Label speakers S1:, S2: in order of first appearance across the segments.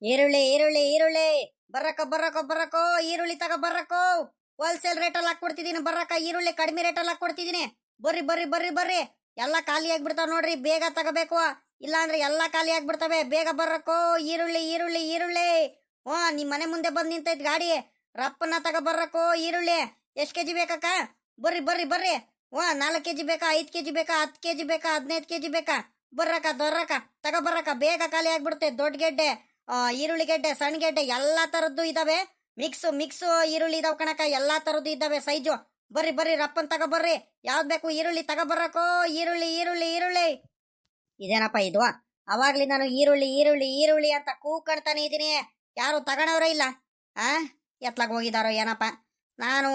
S1: ಈರುಳ್ಳಿ ಈರುಳ್ಳಿ ಈರುಳ್ಳಿ ಬರಕೋ ಬರಕೋ ಬರಕೋ ಈರುಳ್ಳಿ ತಗ ಬರಕೋ. ಹೋಲ್ಸೇಲ್ ರೇಟಲ್ಲಿ ಹಾಕೊಡ್ತಿದ್ದೀನಿ ಬರಕ. ಈರುಳ್ಳಿ ಕಡಿಮೆ ರೇಟಲ್ಲಿ ಹಾಕೊಡ್ತಿದ್ದೀನಿ. ಬರ್ರಿ ಬರ್ರಿ ಬರ್ರಿ ಬರ್ರಿ. ಎಲ್ಲ ಖಾಲಿ ಆಗ್ಬಿಡ್ತಾವ ನೋಡ್ರಿ, ಬೇಗ ತಗೋಬೇಕು. ಇಲ್ಲ ಅಂದ್ರೆ ಎಲ್ಲ ಖಾಲಿ ಆಗ್ಬಿಡ್ತವೆ. ಬೇಗ ಬರಕೋ ಈರುಳ್ಳಿ ಈರುಳ್ಳಿ ಈರುಳ್ಳಿ. ನಿಮ್ ಮನೆ ಮುಂದೆ ಬಂದ್ ನಿಂತೈತ್ ಗಾಡಿ. ರಪ್ಪನ ತಗ ಬರಕೋ ಈರುಳ್ಳಿ. ಎಷ್ಟ್ ಕೆಜಿ ಬೇಕಕ್ಕ? ಬರ್ರಿ ಬರ್ರಿ ಬರ್ರಿ. 4 ಕೆಜಿ ಬೇಕಾ, 5 ಕೆಜಿ ಬೇಕಾ, 10 ಕೆಜಿ ಬೇಕಾ, 15 ಕೆಜಿ ಬೇಕಾ? ಬರ್ರಕ ತಗ ಬರಕ. ಬೇಗ ಖಾಲಿ ಆಗ್ಬಿಡುತ್ತೆ. ದೊಡ್ಡ ಗೆಡ್ಡೆ, ಈರುಳ್ಳಿ ಗೆಡ್ಡೆ, ಸಣ್ಣ ಗೆಡ್ಡೆ ಎಲ್ಲಾ ತರದ್ದು ಇದಾವೆ. ಮಿಕ್ಸ್ ಮಿಕ್ಸ್ ಈರುಳ್ಳಿ ಇದಾವ ಕಣಕ. ಎಲ್ಲಾ ತರದ್ದು ಇದಾವೆ ಸೈಜು. ಬರ್ರಿ ಬರ್ರಿ ರಪ್ಪನ್ ತಗ ಬರ್ರಿ. ಯಾವ್ದು ಬೇಕು ಈರುಳ್ಳಿ ತಗ ಬರಕೋ. ಈರುಳ್ಳಿ ಈರುಳ್ಳಿ ಈರುಳ್ಳಿ. ಇದೇನಪ್ಪ ಇದು? ಅವಾಗ್ಲಿ ನಾನು ಈರುಳ್ಳಿ ಈರುಳ್ಳಿ ಈರುಳ್ಳಿ ಅಂತ ಕೂಗ್ಕಣ್ತಾನೆ ಇದೀನಿ. ಯಾರು ತಗೊಂಡವ್ರೇ ಇಲ್ಲ. ಆ ಎತ್ಲಾಗ ಹೋಗಿದಾರೋ ಏನಪ್ಪ. ನಾನು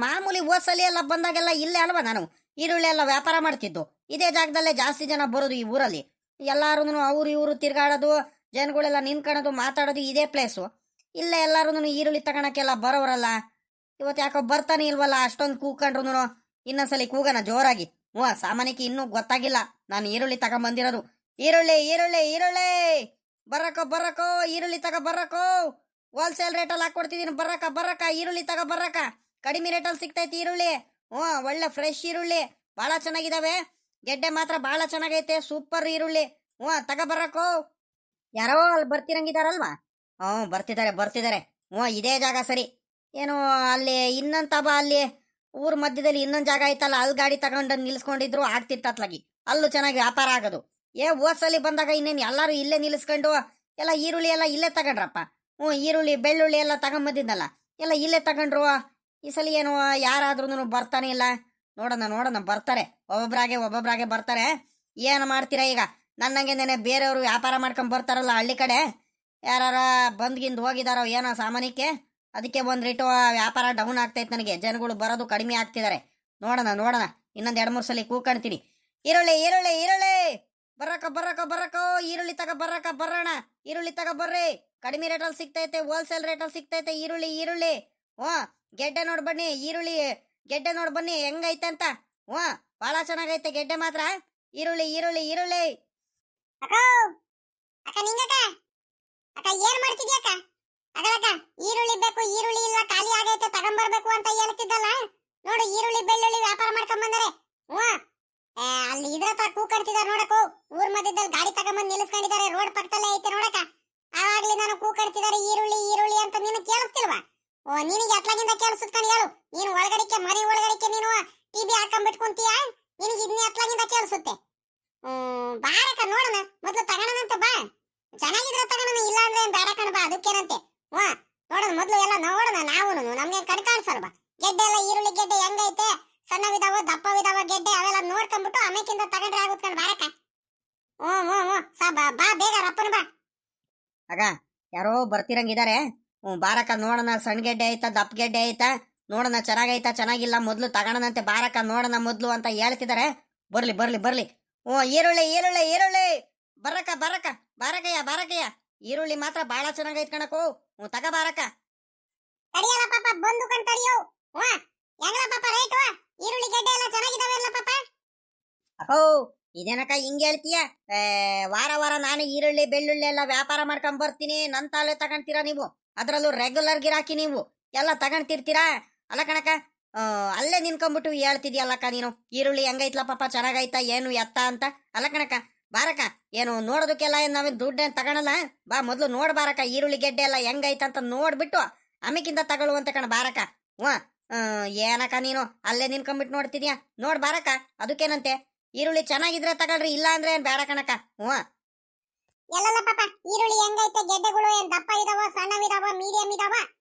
S1: ಮಾಮೂಲಿ ಓದ್ಸಲಿ ಎಲ್ಲ ಬಂದಾಗೆಲ್ಲ ಇಲ್ಲೇ ಅಲ್ವಾ ನಾನು ಈರುಳ್ಳಿ ಎಲ್ಲ ವ್ಯಾಪಾರ ಮಾಡ್ತಿದ್ದು. ಇದೇ ಜಾಗದಲ್ಲೇ ಜಾಸ್ತಿ ಜನ ಬರೋದು ಈ ಊರಲ್ಲಿ. ಎಲ್ಲಾರು ಅವ್ರು ಇವರು ತಿರ್ಗಾಡೋದು, ಜನಗಳೆಲ್ಲ ನಿಂತ್ಕೊಳ್ಳೋದು, ಮಾತಾಡೋದು ಇದೇ ಪ್ಲೇಸು. ಇಲ್ಲೇ ಎಲ್ಲಾರು ಈರುಳ್ಳಿ ತಗೊಳಕ್ಕೆಲ್ಲ ಬರೋರಲ್ಲ. ಇವತ್ತು ಯಾಕೋ ಬರ್ತಾನೆ ಇಲ್ವಲ್ಲ. ಅಷ್ಟೊಂದು ಕೂಗ್ಕೊಂಡ್ರು ಇನ್ನೊಂದ್ಸಲಿ ಕೂಗನ ಜೋರಾಗಿ. ಸಾಮಾನ್ಯಕ್ಕೆ ಇನ್ನೂ ಗೊತ್ತಾಗಿಲ್ಲ ನಾನು ಈರುಳ್ಳಿ ತಗೊಂಬಂದಿರೋದು. ಈರುಳ್ಳಿ ಈರುಳ್ಳಿ ಈರುಳ್ಳಿ ಬರಕೋ ಬರಕೋ. ಈರುಳ್ಳಿ ತಗ ಬರಕೋ. ಹೋಲ್ಸೇಲ್ ರೇಟಲ್ಲಿ ಹಾಕೊಡ್ತಿದ್ದೀನಿ ಬರಕ ಬರಕ. ಈರುಳ್ಳಿ ತಗ ಬರಕ. ಕಡಿಮೆ ರೇಟಲ್ಲಿ ಸಿಗ್ತೈತಿ ಈರುಳ್ಳಿ. ಒಳ್ಳೆ ಫ್ರೆಶ್ ಈರುಳ್ಳಿ, ಬಹಳ ಚೆನ್ನಾಗಿದಾವೆ. ಗೆಡ್ಡೆ ಮಾತ್ರ ಬಹಳ ಚೆನ್ನಾಗೈತೆ. ಸೂಪರ್ ಈರುಳ್ಳಿ. ತಗ ಬರಕೋ. ಯಾರೋ ಅಲ್ಲಿ ಬರ್ತಿರಂಗಿದಾರಲ್ವಾ? ಬರ್ತಿದ್ದಾರೆ ಬರ್ತಿದ್ದಾರೆ. ಇದೇ ಜಾಗ ಸರಿ. ಏನು ಅಲ್ಲಿ ಇನ್ನೊಂದು ತಬ, ಅಲ್ಲಿ ಊರ್ ಮಧ್ಯದಲ್ಲಿ ಇನ್ನೊಂದು ಜಾಗ ಐತಲ್ಲ, ಅಲ್ಲಿ ಗಾಡಿ ತಗೊಂಡು ನಿಲ್ಸ್ಕೊಂಡಿದ್ರು ಆಗ್ತಿತ್ತತ್ಲಾಗಿ. ಅಲ್ಲೂ ಚೆನ್ನಾಗಿ ವ್ಯಾಪಾರ ಆಗೋದು. ಓದ್ಸಲಿ ಬಂದಾಗ ಇನ್ನೇನು ಎಲ್ಲಾರು ಇಲ್ಲೇ ನಿಲ್ಲಿಸ್ಕೊಂಡು ಎಲ್ಲ ಈರುಳ್ಳಿ ಎಲ್ಲ ಇಲ್ಲೇ ತಗೊಂಡ್ರಪ್ಪ. ಈರುಳ್ಳಿ ಬೆಳ್ಳುಳ್ಳಿ ಎಲ್ಲ ತಗೊಂಬಂದಿದ್ನಲ್ಲ, ಎಲ್ಲ ಇಲ್ಲೇ ತಗೊಂಡ್ರು. ಈ ಸಲ ಏನು ಯಾರಾದ್ರೂ ಬರ್ತಾನೆ ಇಲ್ಲ. ನೋಡೋಣ ನೋಡೋಣ, ಬರ್ತಾರೆ ಒಬ್ಬೊಬ್ರಾಗೆ ಬರ್ತಾರೆ. ಏನು ಮಾಡ್ತೀರಾ ಈಗ? ನನ್ನಂಗೆ ನೆನೆ ಬೇರೆಯವರು ವ್ಯಾಪಾರ ಮಾಡ್ಕೊಂಡ್ ಬರ್ತಾರಲ್ಲ ಹಳ್ಳಿ ಕಡೆ, ಯಾರ ಬಂದ್ಗಿಂದ ಹೋಗಿದಾರೋ ಏನೋ ಸಾಮಾನ್ಯಕ್ಕೆ. ಅದಕ್ಕೆ ಒಂದ್ ರೇಟು ವ್ಯಾಪಾರ ಡೌನ್ ಆಗ್ತೈತೆ ನನಗೆ. ಜನಗಳು ಬರೋದು ಕಡಿಮೆ ಆಗ್ತಿದ್ದಾರೆ. ನೋಡೋಣ ನೋಡೋಣ, ಇನ್ನೊಂದ್ 2-3 ಸಲ ಕೂಗ್ಕೊಂತೀನಿ. ಈರುಳ್ಳಿ ಈರುಳ್ಳಿ ಈರುಳ್ಳಿ ಬರಕ ಬರಕ ಬರಕೋ. ಈರುಳ್ಳಿ ತಗ ಬರಕ ಬರೋಣ. ಈರುಳ್ಳಿ ತಗ ಬರ್ರಿ. ಕಡಿಮೆ ರೇಟಲ್ಲಿ ಸಿಗ್ತೈತೆ, ಹೋಲ್ಸೇಲ್ ರೇಟಲ್ಲಿ ಸಿಗ್ತೈತೆ ಈರುಳ್ಳಿ ಈರುಳ್ಳಿ. ಗೆಡ್ಡೆ ನೋಡ್ ಬನ್ನಿ. ಈರುಳ್ಳಿ ಗೆಡ್ಡೆ ನೋಡ್ ಬನ್ನಿ ಹೆಂಗೈತೆ ಅಂತ. ಬಹಳ ಚೆನ್ನಾಗೈತೆ ಗೆಡ್ಡೆ ಮಾತ್ರ. ಈರುಳ್ಳಿ ಈರುಳ್ಳಿ ಈರುಳ್ಳಿ.
S2: ಅಕ್ಕ ಅಕ್ಕ ನಿಂಗಕ್ಕ ಅಕ್ಕ ಏನ್ ಮಾಡ್ತಿದ್ಯಾ ಅಕ್ಕ? ಅಗಳಕ್ಕ ಈರುಳ್ಳಿ ಬೇಕು, ಈರುಳ್ಳಿ ಇಲ್ಲ ಖಾಲಿ ಆಗೈತೆ ತಗೊಂಬರ್ಬೇಕು ಅಂತ ಹೇಳ್ತಿದ್ದಲ್ಲ. ನೋಡು ಈರುಳ್ಳಿ ಬೆಳ್ಳುಳ್ಳಿ ವ್ಯಾಪಾರ ಮಾಡ್ಕೊಂಡ್ ಬಂದರೆ. ಅಲ್ಲಿ ಇದ್ರ ತರ ಕೂಕಡ್ತಿದಾರೆ ನೋಡಕ್ಕೂ. ಊರ್ ಮಧ್ಯದಲ್ಲಿ ಗಾಡಿ ತಗೊಂಬಂದ್ ನಿಲ್ಲಿಸ್ಕೊಂಡಿದ್ದಾರೆ. ರೋಡ್ ಪಕ್ಕದಲ್ಲೇ ಐತೆ ನೋಡಕ್ಕ. ಆವಾಗ್ಲಿ ನಾನು ಕೂಕಡ್ತಿದ್ದಾರೆ ಈರುಳ್ಳಿ ಈರುಳ್ಳಿ ಅಂತ. ನೀನು ಕೇಳಿಸ್ತಿಲ್ವಾ? ನಿನಗೆ ಅತ್ಲಾಗಿಂದ ಕೇಳಿಸುತ್ಕೊಂಡು ಹೇಳು. ನೀನು ಒಳಗಡಿಕೆ ಮರಿ ಒಳಗಡಿಕೆ ನೀನು ಟಿವಿ ಹಾಕೊಂಡ್ಬಿಟ್ಕೊಂತೀಯ. ನಿನಗೆ ಇದನ್ನೇ ಅತ್ಲಾಗಿಂದ ಕೇಳಿಸುತ್ತೆ. ಬಾರಕ್ಕ ನೋಡೋಣ, ಮೊದ್ಲು ತಗೋಣನಂತೆ ಬಾ. ಚೆನ್ನಾಗಿದ್ರೆ ತಗೋಣ, ಇಲ್ಲ ಅಂದ್ರೆ ಬೇಡ ಕಣ ಬಾ. ಅದಕ್ಕೇನಂತೆ. ನೋಡೋಣ ಮೊದ್ಲು ಎಲ್ಲ ನೋಡೋಣ. ನಾವು ನಮ್ಗೆ ಕಣ್ಕಾಣಿಸಲ್ವಾ ಗೆಡ್ಡೆ ಎಲ್ಲ? ಈರುಳ್ಳಿ ಗೆಡ್ಡೆ ಹೆಂಗೈತೆ, ಸಣ್ಣವಿದಾವ ದಪ್ಪವಿದಾವ ಗೆಡ್ಡೆ, ಅವೆಲ್ಲ ನೋಡ್ಕೊಂಡ್ಬಿಟ್ಟು ಆಮೇಕಿಂದ ತಗೊಂಡ್ರೆ ಆಗುತ್ಕೊಂಡು ಬಾರಕ್ಕ. ಬಾ ಬೇಗ ರಪ್ಪನ ಬಾ.
S1: ಆಗ ಯಾರೋ ಬರ್ತಿರಂಗಿದ್ದಾರೆ. ಬಾರಕ ನೋಡೋಣ. ಸಣ್ಣ ಗೆಡ್ಡೆ ಐತಾ ದಪ್ಪ ಗೆಡ್ಡೆ ಐತಾ ನೋಡೋಣ. ಚೆನ್ನಾಗೈತಾ ಚೆನ್ನಾಗಿಲ್ಲ ಮೊದ್ಲು ತಗೋಣನಂತೆ. ಬಾರಕ ನೋಡೋಣ ಮೊದ್ಲು ಅಂತ ಹೇಳ್ತಿದ್ದಾರೆ. ಬರ್ಲಿ ಬರ್ಲಿ ಬರ್ಲಿ. ಈರುಳ್ಳಿ ಈರುಳ್ಳಿ ಈರುಳ್ಳಿ ಬರಕ ಬರಕ ಬಾರಕಯ್ಯ ಬಾರಕಯ್ಯ. ಈರುಳ್ಳಿ ಮಾತ್ರ ಬಹಳ ಚೆನ್ನಾಗೈತ್ ಕಣಕು. ತಗ ಬಾರಕ.
S2: ತಡಿಯಲ್ಲ ಪಾಪ, ಬಂದು ಕಣ್ ತಡಿಯೋ. ಹೆಂಗಲ್ಲ ಪಾಪ ರೇಟ್? ಈರುಳ್ಳಿ ಗೆಡ್ಡೆ ಎಲ್ಲ ಚೆನ್ನಾಗಿದಾವೆ ಅಲ್ಲ ಪಾಪ?
S1: ಅಹೋ ಇದೇನಕ್ಕ ಹಿಂಗೆ ಹೇಳ್ತೀಯ? ವಾರ ವಾರ ನಾನು ಈರುಳ್ಳಿ ಬೆಳ್ಳುಳ್ಳಿ ಎಲ್ಲ ವ್ಯಾಪಾರ ಮಾಡ್ಕೊಂಡ್ ಬರ್ತೀನಿ. ನನ್ ತಾಲೆ ತಗೊಂತೀರಾ ನೀವು? ಅದ್ರಲ್ಲೂ ರೆಗ್ಯುಲರ್ ಗಿರಾಕಿ ನೀವು ಎಲ್ಲ ತಗೊಂತಿರ್ತೀರಾ ಅಲ್ಲ ಕಣಕ. ಅಲ್ಲೇ ನಿನ್ಕೊಂಡ್ಬಿಟ್ಟು ಹೇಳ್ತಿದ್ಯಲ್ಲಕ್ಕ ನೀನು. ಈರುಳ್ಳಿ ಹೆಂಗೈತ್ಲ ಪಾಪ, ಚೆನ್ನಾಗೈತಾ ಏನು ಎತ್ತ ಅಂತ ಅಲ್ಲ ಕಣಕ. ಬಾರಕ, ಏನು ನೋಡೋದಕ್ಕೆಲ್ಲ ನಾವೇನು ದುಡ್ಡೇನು ತಗೊಳಲ್ಲ. ಬಾ ಮೊದ್ಲು ನೋಡ್ ಬಾರಕ. ಈರುಳ್ಳಿ ಗೆಡ್ಡೆ ಎಲ್ಲ ಹೆಂಗೈತಂತ ನೋಡ್ಬಿಟ್ಟು ಆಮೇಕಿಂದ ತಗೊಳ್ಳುವಂತ ಕಣ ಬಾರಕ. ಏನಕ್ಕ ನೀನು ಅಲ್ಲೇ ನಿನ್ಕೊಂಡ್ಬಿಟ್ಟು ನೋಡ್ತಿದ್ಯಾ? ನೋಡ್ ಬಾರಕ, ಅದಕ್ಕೇನಂತೆ. ಈರುಳ್ಳಿ ಚೆನ್ನಾಗಿದ್ರೆ ತಗೊಳ್ರಿ, ಇಲ್ಲ ಅಂದ್ರೆ ಏನ್ ಬೇಡ ಕಣಕ.
S2: ಎಲ್ಲಲ್ಲ ಪಾಪ ಈರುಳ್ಳಿ ಹೆಂಗೈತೆ, ಗೆಡ್ಡೆಗಳು ಏನ್ ದಪ್ಪ ಇದಾವ, ಸಣ್ಣವಿದಾವ, ಮೀಡಿಯಂ ಇದಾವ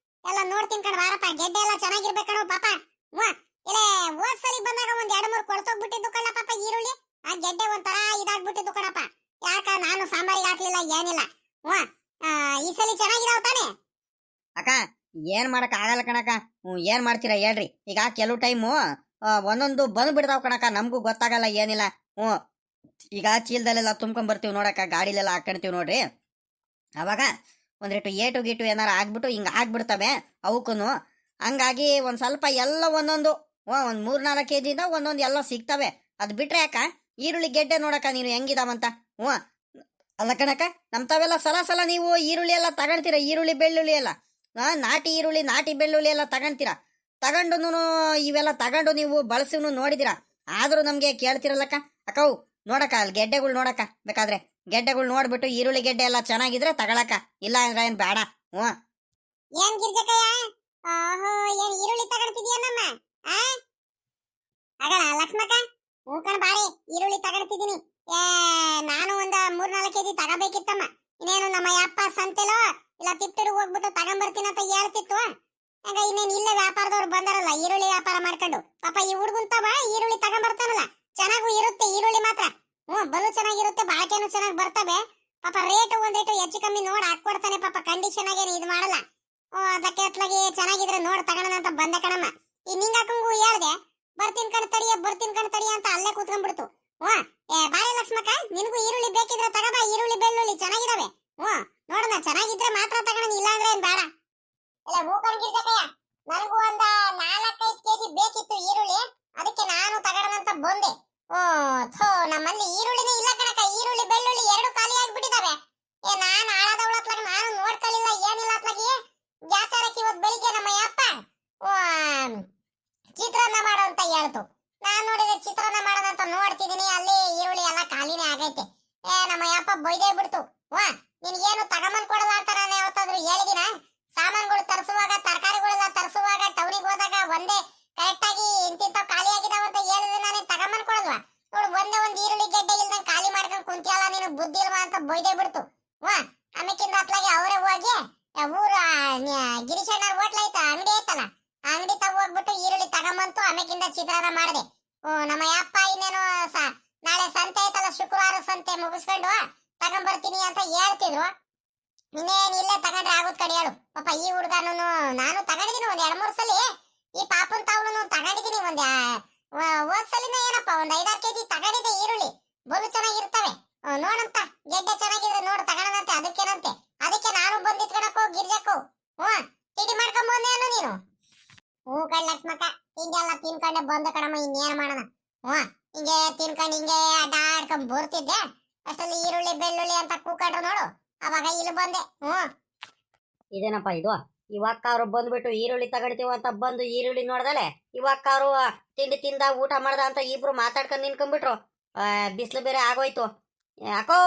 S2: ಎಲ್ಲ ನೋಡ್ತೀನಿ ಕಣ ಬಾರಪ್ಪ. ಗೆಡ್ಡೆ ಎಲ್ಲ ಚೆನ್ನಾಗಿರ್ಬೇಕಣ ಪಾಪ. ಇಲ್ಲೇ ಹೋದ್ಸಲಿ ಬಂದಾಗ ಒಂದ್ 2-3 ಕೊಳ್ತೋಗ್ಬಿಟ್ಟಿದ್ದು ಕಣ ಪಾಪ ಈರುಳ್ಳಿ. ಆ ಗೆಡ್ಡೆ ಒಂಥರ ಇದಾಗ್ಬಿಟ್ಟಿದ್ದು ಕಣಪ್ಪ. ಯಾಕ ನಾನು ಸಾಂಬಾರಿಗೆ ಹಾಕ್ಲಿಲ್ಲ ಏನಿಲ್ಲ. ಈ ಸಲ ಚೆನ್ನಾಗಿದಾವ ತಾನೆ
S1: ಅಕ್ಕ? ಏನ್ ಮಾಡಕ್ ಆಗಲ್ಲ ಕಣಕ. ಏನ್ ಮಾಡ್ತೀರಾ ಹೇಳ್ರಿ. ಈಗ ಕೆಲವು ಟೈಮು ಒಂದೊಂದು ಬಂದ್ ಬಿಡ್ತಾವ್ ಕಣಕ, ನಮಗೂ ಗೊತ್ತಾಗಲ್ಲ ಏನಿಲ್ಲ. ಈಗ ಚೀಲದಲ್ಲೆಲ್ಲ ತುಂಬ್ಕೊಂಡ್ ಬರ್ತೀವಿ ನೋಡಕ್ಕ, ಗಾಡಿಲೆಲ್ಲ ಹಾಕೊಂತೀವಿ ನೋಡ್ರಿ. ಅವಾಗ ಒಂದ್ರೇಟು ಏಟು ಗೀಟು ಏನಾರ ಆಗ್ಬಿಟ್ಟು ಹಿಂಗ ಆಗ್ಬಿಡ್ತವೆ ಅವಕ್ಕೂನು. ಹಂಗಾಗಿ ಒಂದ್ ಸ್ವಲ್ಪ ಎಲ್ಲ ಒಂದೊಂದು ಒಂದ್ 3-4 ಕೆಜಿಯಿಂದ ಒಂದೊಂದು ಎಲ್ಲ ಸಿಗ್ತವೆ. ಅದ್ ಬಿಟ್ರೆ ಯಾಕ ಈರುಳ್ಳಿ ಗೆಡ್ಡೆ ನೋಡಕ್ಕ ನೀನು ಹೆಂಗಿದಾವಂತ. ಅಲ್ಲ ಕಣಕ್ಕ ನಮ್ ತಾವೆಲ್ಲ ಸಲ ನೀವು ಈರುಳ್ಳಿ ಎಲ್ಲ ತಗೊಂತೀರಾ, ಈರುಳ್ಳಿ ಬೆಳ್ಳುಳ್ಳಿ ಎಲ್ಲ ನಾಟಿ ಈರುಳ್ಳಿ ನಾಟಿ ಬೆಳ್ಳುಳ್ಳಿ ಎಲ್ಲ ತಗೊಂತೀರಾ. ತಗೊಂಡು ಇವೆಲ್ಲ ತಗೊಂಡು ನೀವು ಬಳಸಿವ್ನು ನೋಡಿದಿರಾ, ಆದ್ರೂ ನಮ್ಗೆ ಕೇಳ್ತಿರಲ್ಲಕ್ಕ. ಅಕ್ಕವು ನೋಡಕ್ಕ ಅಲ್ಲಿ ಗೆಡ್ಡೆಗಳು ನೋಡಕ್ಕ, ಬೇಕಾದ್ರೆ ಗೆಡ್ಡೆಗಳು ನೋಡ್ಬಿಟ್ಟು ಈರುಳ್ಳಿ ಗೆಡ್ಡೆ ಎಲ್ಲ ಚೆನ್ನಾಗಿದ್ರೆ ತಗೊಳಕ, ಇಲ್ಲ ಅಂದ್ರೆ ಏನ್ ಬೇಡ. ಹ್ಞೂ
S2: ಏನ್ ಗಿರ್ಜಕಯ್ಯ, ಓಹೋ ಏನ್ ಈರುಳ್ಳಿ ತಗೊಳ್ತಿದ್ಯಾ ನಮ್ಮ ಆ ಅಗಳ ಲಕ್ಷ್ಮಕ್ಕ? ಹೂಕಣ ಬಾರಿ ಈರುಳ್ಳಿ ತಗೊಳ್ತಿದೀನಿ. ನಾನು ಒಂದ 3-4 ಕೆಜಿ ತಗೋಬೇಕಿತ್ತಮ್ಮ. ಇನ್ನೇನು ನಮ್ಮ ಯಪ್ಪ ಸಂತೆಲೋ ಇಲ್ಲ ತಿಪ್ಟೂರಿಗೆ ಹೋಗ್ಬಿಟ್ಟು ತಗೊಂಬರ್ತೀನಿ ಅಂತ ಹೇಳ್ತಿತ್ತು. ಹಂಗ ಇನ್ನೇನು ಇಲ್ಲೇ ವ್ಯಾಪಾರದವ್ರು ಬಂದಾರಲ್ಲ ಈರುಳ್ಳಿ ವ್ಯಾಪಾರ ಮಾಡ್ಕೊಂಡು, ಪಾಪ ಈ ಹುಡುಗಂತವ ಈರುಳ್ಳಿ ತಗೊಂಬರ್ತಾನಲ್ಲ, ಚೆನ್ನಾಗೂ ಇರುತ್ತೆ ಈರುಳ್ಳಿ ಮಾತ್ರ. ಬಲು ಚೆನ್ನಾಗಿರುತ್ತೆ, ಬಾಳಕೆನು ಚೆನ್ನಾಗಿ ಬರ್ತವೆ. ಪಾಪ ರೇಟ್ ಒಂದ್ ರೇಟು ಹೆಚ್ಚು ಕಮ್ಮಿ ನೋಡ್ ಹಾಕೊಡ್ತಾನೆ, ಪಾಪ ಕಂಡೀಷನ್ ಆಗೇನು ಇದು ಮಾಡಲ್ಲ. ಅದಕ್ಕೆ ಅತ್ಲಾಗಿ ಚೆನ್ನಾಗಿದ್ರೆ ನೋಡ್ ತಗೋಣ ಅಂತ ಬಂದೆ ಕಣಮ್ಮ. ಈ ನಿಂಗಕ್ಕಂಗೂ ಹೇಳ್ದೆ ಬರ್ತೀನಿ ಕಣ್ ತಡಿಯ ಅಂತ ಅಲ್ಲೇ ಕೂತ್ಕೊಂಡ್ಬಿಡ್ತು. ಬಾರಿ ಲಕ್ಷ್ಮಕ್ಕ, ನಿನಗೂ ಈರುಳ್ಳಿ ಬೇಕಿದ್ರೆ ತಗೋಬಾ, ಈರುಳ್ಳಿ ಬೆಳ್ಳುಳ್ಳಿ ಚೆನ್ನಾಗಿದಾವೆ. ನೋಡೋಣ, ಚೆನ್ನಾಗಿದ್ರೆ ಮಾತ್ರ ತಗೋಣ, ಇಲ್ಲ ಅಂದ್ರೆ ಏನ್ ಬೇಡ. ಇಲ್ಲ ಹೂಕಂಗಿರ್ಬೇಕಯ್ಯ, ನನಗೂ ಒಂದ 4-5 ಕೆಜಿ ಬೇಕಿತ್ತು ಈರುಳ್ಳಿ, ಅದಕ್ಕೆ ನಾನು ತಗೋಣ ಅಂತ ಬಂದೆ. ನಮ್ಮಲ್ಲಿ ಈರುಳ್ಳಿನೇ ಇಲ್ಲ ಕಣಕ, ಈರುಳ್ಳಿ ಬೆಳ್ಳುಳ್ಳಿ ಎರಡು ಖಾಲಿ ಆಗ್ಬಿಟ್ಟಿದಾವೆ. ನಾನು ಆಳದವಳತ್ಲಾಗ ನಾನು ನೋಡ್ಕೊಳ್ಳಿಲ್ಲ, ಏನಿಲ್ಲ ಅತ್ಲಾಗಿ ಜಾತಾರಕ್ಕೆ ಇವತ್ತು ಬೆಳಿಗ್ಗೆ ನಮ್ಮ ಯಪ್ಪ ಚಿತ್ರಾನ್ನ ಮಾಡು ಅಂತ ಹೇಳ್ತು. ನಾನ್ ನೋಡಿದ್ರೆ ಚಿತ್ರಾನ್ನ ಮಾಡೋಣ ಅಂತ ನೋಡ್ತಿದೀನಿ, ಅಲ್ಲಿ ಈರುಳ್ಳಿ ಎಲ್ಲ ಖಾಲಿನೇ ಆಗೈತೆ. ನಮ್ಮ ಯಪ್ಪ ಬೈದೇ ಬಿಡ್ತು. ನಿನ್ಗೇನು ತಗೊಂಬಂದ್ ಕೊಡಲ್ಲ ಅಂತ ನಾನು ಯಾವತ್ತಾದ್ರೂ ಹೇಳಿದಿನ? ಸಾಮಾನುಗಳು ತರಿಸುವಾಗ, ತರಕಾರಿಗಳೆಲ್ಲ ತರಿಸುವಾಗ ಟೌನಿಗೆ ಹೋದಾಗ ಒಂದೇ ಕರೆಕ್ಟ್ ಆಗಿ ಇಂತಿಂತ ಖಾಲಿ ಆಗಿದಾವ ಅಂತ ಹೇಳಿದ್ರೆ ನಾನು ತಗೊಂಬಂದ್ ಕೊಡಲ್ವಾ? ನೋಡು, ಒಂದೇ ಒಂದ್ ಈರುಳ್ಳಿ ಗೆಡ್ಡೆ ಇಲ್ದಂಗ್ ಖಾಲಿ ಮಾಡ್ಕೊಂಡು ಕುಂತಿಯಲ್ಲ ನೀನು, ಬುದ್ಧಿ ಇಲ್ವಾ ಅಂತ ಬೈದೇ ಬಿಡ್ತು. ಆಮೇಕಿಂದ ಅತ್ಲಾಗಿ ಅವರೇ ಹೋಗಿ ಊರ ಗಿರಿಶಣ್ಣರ ಹೋಟ್ಲ ಐತ, ಅಂಗಡಿ ಐತಲ್ಲ, ಅಂಗಡಿ ತಗ ಹೋಗ್ಬಿಟ್ಟು ಈರುಳ್ಳಿ ತಗೊಂಬಂತು. ಆಮೇಕಿಂದ ಚಿತ್ರಾನ್ನ ಮಾಡಿದೆ. ನಮ್ಮ ಯಪ್ಪ ಇನ್ನೇನು ನಾಳೆ ಸಂತೆ ಐತಲ್ಲ, ಶುಕ್ರವಾರ ಸಂತೆ ಮುಗಿಸ್ಕೊಂಡು ತಗೊಂಬರ್ತೀನಿ ಅಂತ ಹೇಳ್ತಿದ್ರು. ಇನ್ನೇನ್ ಇಲ್ಲೇ ತಗೊಂಡ್ರೆ ಆಗುದ್ ಕಡೆ ಹೇಳು. ಪಾಪ ಈ ಹುಡುಗನು ನಾನು ತಗೊಂಡಿದೀನಿ ಒಂದ್ 2-3 ಸಲ. ಈ ಪಾಪನ್ ತಾವನು ತಗೊಂಡಿದೀನಿ ಹೋದ್ ಸಲಿನ ಏನಪ್ಪ ಒಂದ್ 5-6 ಕೆಜಿ ತಗೊಂಡಿದ್ದೆ ಈರುಳ್ಳಿ, ಬಲು ಚೆನ್ನಾಗಿರ್ತವೆ. ನೋಡಂತ ಗೆಡ್ಡೆ ಚೆನ್ನಾಗಿದ್ರೆ ನೋಡು ತಗೋಣಂತೆ, ಅದಕ್ಕೇನಂತೆ. ಅದಕ್ಕೆ ನಾನು ಬಂದಿಟ್ಕೊಳಕ್ಕೋ ಗಿರ್ಜಕ್ಕೋ ತಿಂಡಿ ಮಾಡ್ಕೊಂಡ್ ಬಂದೇನು ನೀನು? ಕಣ್ ಲಕ್ಷ್ಮಕ್ಕ, ಹಿಂಗೆಲ್ಲ ತಿನ್ಕೊಂಡೆ ಬಂದ ಕಣಮ್ಮ, ಇನ್ನೇನ್ ಮಾಡೋಣ. ಹಿಂಗೆ ತಿನ್ಕೊಂಡು ಹಿಂಗೆ ಅಡ್ಡಾಡ್ಕೊಂಡ್ ಬರ್ತಿದ್ದೆ, ಅಷ್ಟರಲ್ಲಿ ಈರುಳ್ಳಿ ಬೆಳ್ಳುಳ್ಳಿ ಅಂತ ಕೂಕೊಂಡ್ರು ನೋಡು, ಅವಾಗ ಇಲ್ಲಿ ಬಂದೆ.
S1: ಇದೇನಪ್ಪ ಇದು? ಇವಾಗ ಅವ್ರು ಬಂದ್ಬಿಟ್ಟು ಈರುಳ್ಳಿ ತಗೊಳ್ತೀವ ಅಂತ ಬಂದು ಈರುಳ್ಳಿ ನೋಡ್ದಲೆ ಇವಾಗ ಅವರು ತಿಂಡಿ ತಿಂದ ಊಟ ಮಾಡ್ದ ಅಂತ ಇಬ್ರು ಮಾತಾಡ್ಕೊಂಡು ನಿನ್ಕೊಂಡ್ಬಿಟ್ರು. ಬಿಸಿಲು ಬೇರೆ ಆಗೋಯ್ತು. ಯಾಕೋ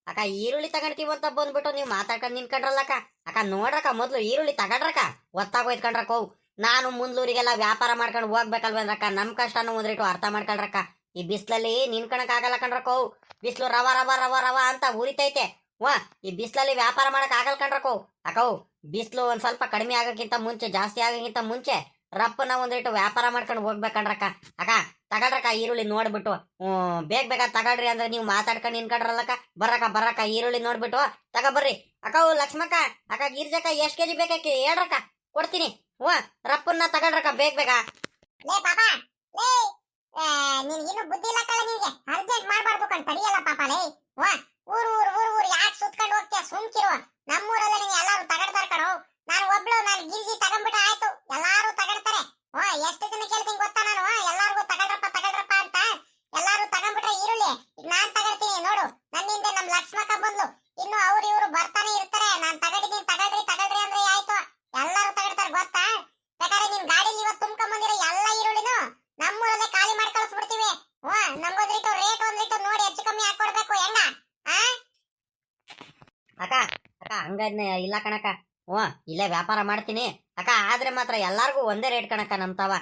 S1: ಅಕ್ಕ ಈರುಳ್ಳಿ ತಗೊಳ್ತೀವಿ ಅಂತ ಬಂದ್ಬಿಟ್ಟು ನೀವು ಮಾತಾಡ್ಕೊಂಡು ನಿನ್ಕೊಂಡ್ರಲ್ಲಕ್ಕ. ಅಕ್ಕ ನೋಡ್ರಕ್ಕ, ಮೊದ್ಲು ಈರುಳ್ಳಿ ತಗೊಂಡ್ರಕ್ಕ, ಒತ್ತಾಗೋಯ್ತು ಕಣ್ರಕ್ಕ. ನಾನು ಮುಂದ್ಲೂರಿಗೆಲ್ಲ ವ್ಯಾಪಾರ ಮಾಡ್ಕೊಂಡು ಹೋಗ್ಬೇಕಲ್ವೇಂದ್ರಕ್ಕ, ನಮ್ ಕಷ್ಟನೂ ಒಂದ್ರೇಟು ಅರ್ಥ ಮಾಡ್ಕೊಳ್ರಕ್ಕ. ಈ ಬಿಸ್ಲಲ್ಲಿ ನಿನ್ಕಣಕ್ ಆಗಲ್ಲ ಕಣ್ರಕ್ಕೋ, ಬಿಸ್ಲು ರವ ರವ ರವ ರವ ಅಂತ ಉರಿತೈತೆ. ಈ ಬಿಸ್ಲಲ್ಲಿ ವ್ಯಾಪಾರ ಮಾಡಕ್ ಆಗಲ್ ಕಣ್ರಕ್ಕೋ. ಅಕ್ಕವು ಬಿಸ್ಲು ಒಂದ್ ಸ್ವಲ್ಪ ಕಡಿಮೆ ಆಗಕ್ಕಿಂತ ಮುಂಚೆ, ಜಾಸ್ತಿ ಆಗಕ್ಕಿಂತ ಮುಂಚೆ ರಪ್ಪನ ಒಂದ್ರೇಟು ವ್ಯಾಪಾರ ಮಾಡ್ಕೊಂಡು ಹೋಗ್ಬೇಕಂಡ್ರಕ್ಕ. ಅಕ್ಕ ತಗೊಳ್ರಕ್ಕ ಈರುಳ್ಳಿ ನೋಡ್ಬಿಟ್ಟು, ಬೇಗ ತಗೊಳ್ರಿ ಅಂದ್ರೆ ನೀವು ಮಾತಾಡ್ಕೊಂಡು ನಿನ್ಕೊಂಡ್ರಲ್ಲಕ್ಕ. ಬರಕ್ಕ ಈರುಳ್ಳಿ ನೋಡ್ಬಿಟ್ಟು ತಗೊಬರ್ರಿ. ಅಕ್ಕವು ಲಕ್ಷ್ಮಕ್ಕ, ಅಕ್ಕ ಗಿರ್ಜಕ್ಕ ಎಷ್ಟ್ ಕೆಜಿ ಬೇಕಾಕಿ ಹೇಳ್ರಕ್ಕ, ಕೊಡ್ತೀನಿ. ರಪ್ಪನ್ನ ತಗೊಳ್ರಕ್ಕ ಬೇಗ.
S2: ಲೇ ಪಾಪ, ಲೇ ನಿನ್ಗಿನ್ನು ಬುದ್ಧಿ ಇಲ್ಲ ಕಳ, ನಿನ್ಗೆ ಅರ್ಜೆಂಟ್ ಮಾಡ್ಬಾರ್ದು ಕಣ್, ತಡಿಯಲ್ಲ ಪಾಪ. ಲೇ ಊರು ಯಾಕೆ ಸುತ್ಕೊಂಡು ಹೋಗ್ತೀಯ, ಸುಮ್ಕಿರುವ. ನಮ್ಮೂರಲ್ಲಿ ನಿಂಗೆ ಎಲ್ಲಾರು ತಗೊಳ್ತಾರ ಕಣೋ. ನಾನು ಗಿರ್ಜಿ ತಗೊಂಡ್ಬಿಟ್ರೆ ಆಯ್ತು, ಎಲ್ಲಾರು ತಗೊಳ್ತಾರೆ. ಎಷ್ಟು ಜನ ಕೇಳ್ತೀನಿ ಗೊತ್ತಾ ನಾನು, ಎಲ್ಲಾರ್ಗು ತಗೊಳ್ರಪ್ಪ ಅಂತ. ಎಲ್ಲಾರು ತಗೊಂಡ್ಬಿಟ್ರೆ ಈರುಳ್ಳಿ ನಾನ್ ತಗೊಳ್ತೀನಿ ನೋಡು. ನನ್ನಿಂದ ನಮ್ ಲಕ್ಷ್ಮಕ್ಕ ಬಂದ್ಲು, ಇನ್ನು ಅವ್ರು ಇವ್ರು ಬರ್ತಾನೆ ಇರ್ತಾರೆ. ನಾನ್ ತಗೊಂಡಿದ್ದೀನಿ, ತಗೊಳ್ರಿ ಅಂದ್ರೆ ಆಯ್ತು, ಎಲ್ಲಾರು ತಗೊಳ್ತಾರೆ ಗೊತ್ತಾ. ಬೇಕಾದ್ರೆ ನಿಮ್ ಗಾಡಿಲಿ ಇವತ್ತು ತುಂಬ್ಕೊಂಡ್ ಎಲ್ಲ ಈರುಳ್ಳಿನೂ ನಮ್ಮೂರಲ್ಲೇ ಖಾಲಿ ಮಾಡಿ ಕಳಿಸ್ಬಿಡ್ತೀವಿ. ನಮ್ಗೊಂದ್ರಿಟ್ಟು ರೇಟ್ ಒಂದ್ರಿಟ್ಟು ನೋಡಿ ಹೆಚ್ಚು ಕಮ್ಮಿ ಹಾಕೊಡ್ಬೇಕು, ಹೆಂಗ?
S1: ಅಕ್ಕ ಹಂಗ ಇಲ್ಲ ಕಣಕ್ಕ. ಇಲ್ಲೇ ವ್ಯಾಪಾರ ಮಾಡ್ತೀನಿ ಅಕ್ಕ, ಆದ್ರೆ ಮಾತ್ರ ಎಲ್ಲಾರ್ಗು ಒಂದೇ ರೇಟ್ ಕಣಕ್ಕ ನಮ್ತಾವ.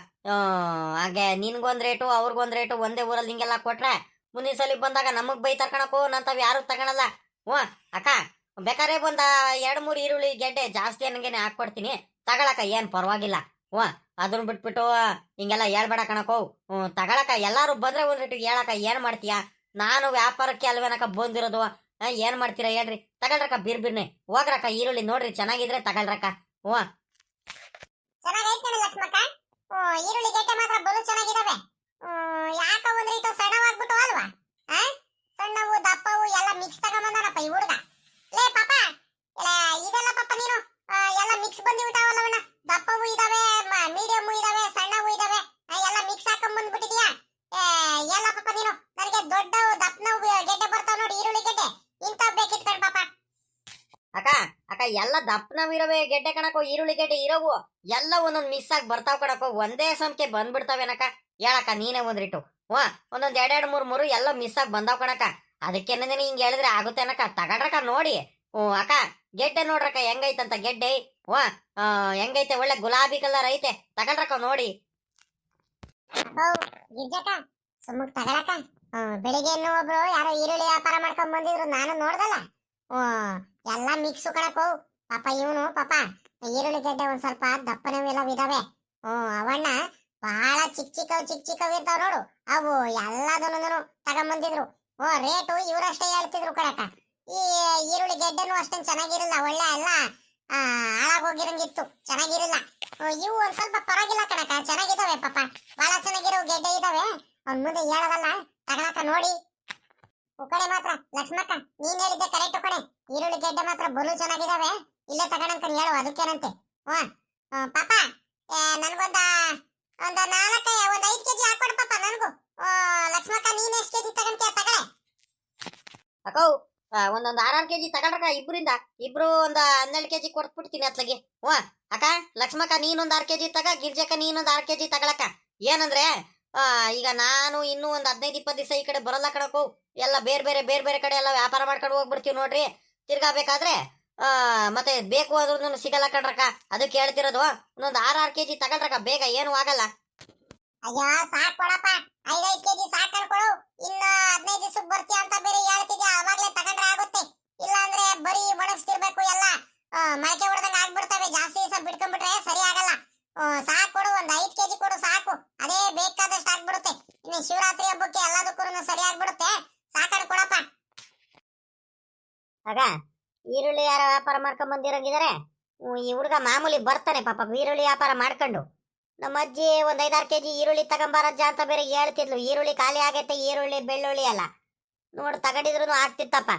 S1: ಹಾಗೆ ನಿನ್ಗೊಂದ್ ರೇಟು ಅವ್ರಿಗೊಂದ್ ರೇಟು ಒಂದೇ ಊರಲ್ಲಿ ಹಿಂಗೆಲ್ಲ ಕೊಟ್ರೆ ಮುಂದಿನ ಸಲ ಬಂದಾಗ ನಮಗ್ ಬೈತಾರ ಕಣಕ್ಕೋ, ನಂತಾವ್ ಯಾರು ತಗೊಳಲ್ಲ. ಅಕ್ಕ ಬೇಕಾರೆ ಒಂದ 2-3 ಈರುಳ್ಳಿ ಗೆಡ್ಡೆ ಜಾಸ್ತಿ ಅನ್ನಂಗೆನೆ ಹಾಕೊಡ್ತೀನಿ, ತಗೊಳಕ ಏನ್ ಪರವಾಗಿಲ್ಲ. ಅದನ್ನ ಬಿಟ್ಬಿಟ್ಟು ಹಿಂಗೆಲ್ಲ ಹೇಳ್ಬೇಡ ಕಣಕೋ. ತಗೊಳಕ ಎಲ್ಲಾರು ಬಂದ್ರೆ ಒಂದ್ ರೇಟು ಹೇಳಕ ಏನ್ ಮಾಡ್ತೀಯ? ನಾನು ವ್ಯಾಪಾರಕ್ಕೆ ಅಲ್ವೇನಕ ಬಂದಿರೋದು, ಏನ್ ಮಾಡ್ತೀರಾ ಹೇಳ್ರಿ. ತಗೊಳ್ರಕ್ಕ ಬಿರ್ಬಿರ್ನೆ ಹೋಗ್ರಕ್ಕ, ಈರುಳ್ಳಿ ನೋಡ್ರಿ ಚೆನ್ನಾಗಿದ್ರೆ ತಗೊಳ್ರಕ್ಕ.
S2: ಚೆನ್ನಾಗೈತೆ ಲಕ್ಷ್ಮಕ್ಕ, ಈರುಳ್ಳಿ ಗೆಡ್ಡೆ ಮಾತ್ರ ಬಲು ಚೆನ್ನಾಗಿದಾವೆ. ಯಾಕ ಒಂದ್ ರೀತಿ ಸಣ್ಣವಾಗ್ಬಿಟ್ಟು ಅಲ್ವಾ? ಸಣ್ಣವು ದಪ್ಪವು ಎಲ್ಲ ಮಿಕ್ಸ್ ತಗೊಂಬಂದಾನಪ್ಪ ಈ ಹುಡುಗ. ಲೇ ಪಾಪ, ಇದೆಲ್ಲ ಪಾಪ ನೀನು ಎಲ್ಲ ಮಿಕ್ಸ್ ಬಂದಿಬಿಟ್ಟಾವಲ್ಲವಣ್ಣ. ದಪ್ಪವು ಇದಾವೆ, ಮೀಡಿಯಂ ಇದಾವೆ, ಸಣ್ಣವು ಇದಾವೆ, ಎಲ್ಲ ಮಿಕ್ಸ್ ಹಾಕೊಂಡ್ ಬಂದ್ಬಿಟ್ಟಿದ್ಯಾ. ಎಲ್ಲ ಪಾಪ ನೀನು ನನಗೆ ದೊಡ್ಡ ದಪ್ಪನವು ಗೆಡ್ಡೆ ಬರ್ತಾವ ನೋಡಿ, ಈರುಳ್ಳಿ ಗೆಡ್ಡೆ
S1: ಅಕ್ಕ ಅಕ್ಕ ಎಲ್ಲ ದಪ್ಪನವಿರವೆ ಗೆಡ್ಡೆ ಕಣಕೋ, ಈರುಳ್ಳಿ ಗೆಡ್ಡೆ ಇರೋವು ಎಲ್ಲ ಒಂದೊಂದ್ ಮಿಸ್ ಆಗಿ ಬರ್ತಾವ್ ಕಣಕೋ, ಒಂದೇ ಸಮಕ್ಕೆ ಬಂದ್ಬಿಡ್ತಾವೇನಕ್ಕ. ಹೇಳಕ್ಕ ನೀನೇ ಒಂದ್ರಿಟ್ಟು. ಒಂದೊಂದ್ ಎರಡೆರಡು ಮೂರು ಎಲ್ಲ ಮಿಸ್ ಆಗಿ ಬಂದಾವ್ ಕಣಕ್ಕ. ಅದಕ್ಕೇನೆ ಹಿಂಗ್ ಹೇಳಿದ್ರೆ ಆಗುತ್ತೇನಕ್ಕ, ತಗಡ್ರಕ್ಕ ನೋಡಿ. ಅಕ್ಕ ಗೆಡ್ಡೆ ನೋಡ್ರಕ್ಕ ಹೆಂಗೈತಂತ ಗೆಡ್ಡೆ. ಹೆಂಗೈತೆ, ಒಳ್ಳೆ ಗುಲಾಬಿ ಕಲರ್ ಐತೆ, ತಗಡ್ರಕ್ಕ ನೋಡಿ.
S2: ಗಿರ್ಜಕ್ಕ ಸುಮ್ಮಕ್ ತಗೊಳಕ. ಬೆಳಿಗ್ಗೆ ಒಬ್ರು ಯಾರೋ ಈರುಳ್ಳಿ ವ್ಯಾಪಾರ ಮಾಡ್ಕೊಂಡ್ ಬಂದಿದ್ರು, ನಾನು ನೋಡ್ದಲ್ಲ. ಎಲ್ಲ ಮಿಕ್ಸ್ ಕಣಕೋ. ಪಾಪ ಇವನು ಪಾಪ ಈರುಳ್ಳಿ ಗೆಡ್ಡೆ ಒಂದ್ ಸ್ವಲ್ಪ ದಪ್ಪನವೆಲ್ಲ ಇದಾವೆ. ಅವಣ್ಣ ಬಹಳ ಚಿಕ್ಕ ಚಿಕ್ಕವ್ ಇರ್ತಾವ ನೋಡು, ಅವು ಎಲ್ಲದನ್ನು ತಗೊಂಬಂದಿದ್ರು. ರೇಟು ಇವ್ರಷ್ಟೇ ಹೇಳ್ತಿದ್ರು ಕಣಕ. ಈ ಈರುಳ್ಳಿ ಗೆಡ್ಡೆನು ಅಷ್ಟೇನ್ ಚೆನ್ನಾಗಿರಲ್ಲ, ಒಳ್ಳೆ ಎಲ್ಲ ಹಾಳಾಗೋಗಿರಂಗಿತ್ತು, ಚೆನ್ನಾಗಿರಲ್ಲ. ಇವು ಒಂದ್ ಸ್ವಲ್ಪ ಪರವಾಗಿಲ್ಲ ಕಣಕ, ಚೆನ್ನಾಗಿದಾವೆ ಪಾಪ, ಬಹಳ ಚೆನ್ನಾಗಿರೋ ಗೆಡ್ಡೆ ಇದಾವೆ. ಅವ್ನ ಮುಂದೆ ಹೇಳೋದಲ್ಲ, ತಗೊಳಕ ನೋಡಿ. ಕಡೆ ಮಾತ್ರ ಲಕ್ಷ್ಮಕ್ಕ ನೀನ್ ಹೇಳಿದ್ದೆ ಕರೆಕ್ಟ್ ಕಣೆ, ಈರುಳ್ಳಿ ಗೆಡ್ಡೆ ಮಾತ್ರ ಬಲು ಚೆನ್ನಾಗಿದಾವೆ, ಇಲ್ಲೇ ತಗೊಳಂತ ಹೇಳು, ಅದಕ್ಕೇನಂತೆ. ಪಾಪ ನನ್ಗೊಂದ ಒಂದ್ 5 ಕೆಜಿ ಹಾಕೊಡು ಪಾಪ ನನ್ಗೂ. ಲಕ್ಷ್ಮಕ್ಕ ನೀನ್ ಎಷ್ಟು ಕೆಜಿ ತಗೊಂತೀಯ ತಗಳೆ.
S1: ಅಕ್ಕೋ ಒಂದೊಂದ್ 6 ಕೆಜಿ ತಗೊಳ್ರಕ್ಕ, ಇಬ್ರು ಒಂದ್ 12 ಕೆಜಿ ಕೊಟ್ಬಿಡ್ತೀನಿ ಅತ್ಲಗೆ. ಅಕ್ಕ ಲಕ್ಷ್ಮಕ್ಕ ನೀನೊಂದ್ 6 ಕೆಜಿ ತಗ, ಗಿರ್ಜಕ್ಕ ನೀನೊಂದ್ 6 ಕೆಜಿ ತಗೊಳಕ್ಕ. ಏನಂದ್ರೆ ಈಗ ನಾನು ಇನ್ನೂ ಒಂದ್ 15-20 ದಿವಸ ಈ ಕಡೆ ಬರಲ್ಲ ಕಣಕೋ, ಎಲ್ಲ ಬೇರೆ ಕಡೆ ಎಲ್ಲ ವ್ಯಾಪಾರ ಮಾಡ್ಕೊಂಡು ಹೋಗ್ಬಿಡ್ತೀವಿ ನೋಡ್ರಿ. ತಿರ್ಗಾ ಬೇಕಾದ್ರೆ ಮತ್ತೆ ಬೇಕು ಆದ್ರೂ ಸಿಗಲ್ಲ ಕಣ್ರಕ್ಕ, ಅದಕ್ಕೆ ಹೇಳ್ತಿರೋದು. ಒಂದೊಂದ್ 6 ಕೆಜಿ ತಗೊಳ್ರಕ್ಕ, ಬೇಗ ಏನು ಆಗಲ್ಲ.
S2: ಅಯ್ಯೋ ಸಾಕ್ ಕೊಡಪ್ಪ, 5 ಕೆಜಿ ಸಾಕ್ ಅನ್ಕೊಳು. ಇನ್ನ 15 ದಿವಸಕ್ಕೆ ಬರ್ತೀಯ ಅಂತ ಬೇರೆ ಹೇಳ್ತಿದ್ಯಾ, ಅವಾಗ್ಲೇ ತಗೊಂಡ್ರೆ ಆಗುತ್ತೆ. ಇಲ್ಲ ಅಂದ್ರೆ ಬರೀ ಒಣಗಿಸ್ತಿರ್ಬೇಕು, ಎಲ್ಲ ಮೊಳಕೆ ಹೊಡೆದಂಗ ಆಗ್ಬಿಡ್ತವೆ. ಜಾಸ್ತಿ ದಿವಸ ಬಿಟ್ಕೊಂಡ್ಬಿಟ್ರೆ ಸರಿ ಆಗಲ್ಲ. ಸಾಕ್ ಕೊಡು, ಒಂದ್ 5 ಕೆಜಿ ಕೊಡು ಸಾಕು, ಅದೇ ಬೇಕಾದಷ್ಟು ಆಗ್ಬಿಡುತ್ತೆ. ಇನ್ನು ಶಿವರಾತ್ರಿ ಹಬ್ಬಕ್ಕೆ ಎಲ್ಲದಕ್ಕೂ ಸರಿ ಆಗ್ಬಿಡುತ್ತೆ, ಸಾಕಣ್ ಕೊಡಪ್ಪ.
S1: ಆಗ ಈರುಳ್ಳಿ ಯಾರ ವ್ಯಾಪಾರ ಮಾಡ್ಕೊಂಡ್ ಬಂದಿರಂಗಿದಾರೆ. ಈ ಹುಡುಗ ಮಾಮೂಲಿ ಬರ್ತಾನೆ ಪಾಪ ಈರುಳ್ಳಿ ವ್ಯಾಪಾರ ಮಾಡ್ಕೊಂಡು. ನಮ್ಮ ಅಜ್ಜಿ ಒಂದ್ 5-6 ಕೆಜಿ ಈರುಳ್ಳಿ ತಗೊಂಬಾರಜ್ಜ ಅಂತ ಬೇರೆ ಹೇಳ್ತಿದ್ಲು. ಈರುಳ್ಳಿ ಖಾಲಿ ಆಗೈತೆ, ಈರುಳ್ಳಿ ಬೆಳ್ಳುಳ್ಳಿ ಎಲ್ಲ ನೋಡ್ ತಗೊಂಡಿದ್ರು ಆಗ್ತಿತ್ತಪ್ಪ.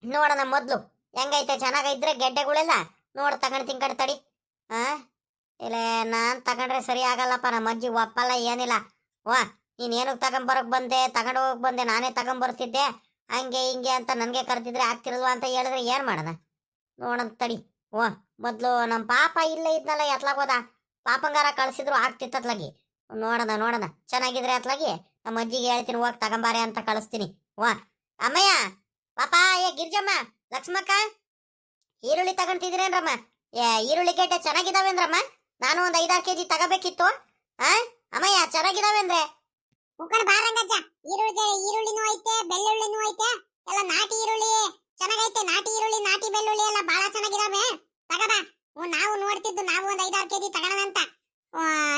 S1: ನೋಡೋಣ ಮೊದ್ಲು ಹೆಂಗೈತೆ, ಚೆನ್ನಾಗೈದ್ರೆ ಗೆಡ್ಡೆಗಳೆಲ್ಲ ನೋಡ್ ತಗೊಂಡ್ ತಡಿ. ಇಲ್ಲ ನಾನ್ ತಗೊಂಡ್ರೆ ಸರಿ ಆಗಲ್ಲಪ್ಪ, ನಮ್ಮ ಅಜ್ಜಿ ಒಪ್ಪಲ್ಲ ಏನಿಲ್ಲ. ನೀನ್ ಏನಕ್ಕೆ ತಗೊಂಬರಕ್ ಬಂದೆ, ತಗೊಂಡ್ ಹೋಗಕ್ ಬಂದೆ, ನಾನೇ ತಗೊಂಬರ್ತಿದ್ದೆ, ಹಂಗೆ ಹಿಂಗೆ ಅಂತ ನನ್ಗೆ ಕರ್ತಿದ್ರೆ ಆಗ್ತಿರಲ್ವಾ ಅಂತ ಹೇಳಿದ್ರೆ ಏನ್ ಮಾಡೋಣ, ನೋಡಂತ ತಡಿ. ಮೊದ್ಲು ನಮ್ ಪಾಪ ಇಲ್ಲೇ ಇದ್ನಲ್ಲ, ಎತ್ಲಾಗೋದ, ಪಾಪಂಗಾರ ಕಳ್ಸಿದ್ರು ಆಗ್ತಿತ್ತತ್ಲಾಗಿ. ನೋಡೋಣ ಚೆನ್ನಾಗಿದ್ರೆ ಅತ್ಲಾಗಿ ನಮ್ಮ ಅಜ್ಜಿಗೆ ಹೇಳ್ತೀನಿ, ಹೋಗಿ ತಗೊಂಬಾರೆ ಅಂತ ಕಳಿಸ್ತೀನಿ. ಅಮ್ಮಯ್ಯ, ಪಾಪ, ಗಿರ್ಜಮ್ಮ, ಲಕ್ಷ್ಮಕ್ಕ ಈರುಳ್ಳಿ ತಗೊಂತಿದ್ರೇನ್ರಮ್ಮ? ಈರುಳ್ಳಿ ಗೆಡ್ಡೆ ಚೆನ್ನಾಗಿದಾವೇಂದ್ರಮ್ಮ? ನಾನು ಒಂದ್ 5-6 ಕೆಜಿ ತಗೋಬೇಕಿತ್ತು. ಅಮ್ಮಯ್ಯ ಚೆನ್ನಾಗಿದಾವೆ ಅಂದ್ರೆ
S2: ಮುಕ್ಕಣ ಬಾರಂಗಜ್ಜ, ಈರುಳ್ಳಿನೂ ಐತೆ, ಬೆಳ್ಳುಳ್ಳಿನೂ ಐತೆ, ಎಲ್ಲ ನಾಟಿ ಈರುಳ್ಳಿ ಚೆನ್ನಾಗೈತೆ. ನಾಟಿ ಈರುಳ್ಳಿ, ನಾಟಿ ಬೆಳ್ಳುಳ್ಳಿ ಎಲ್ಲ ಬಹಳ ಚೆನ್ನಾಗಿದಾವೆ, ತಗದ. ನಾವು ನೋಡ್ತಿದ್ದು, ನಾವು ಒಂದ್ 5-6 ಕೆಜಿ ತಗೋಣ ಅಂತ.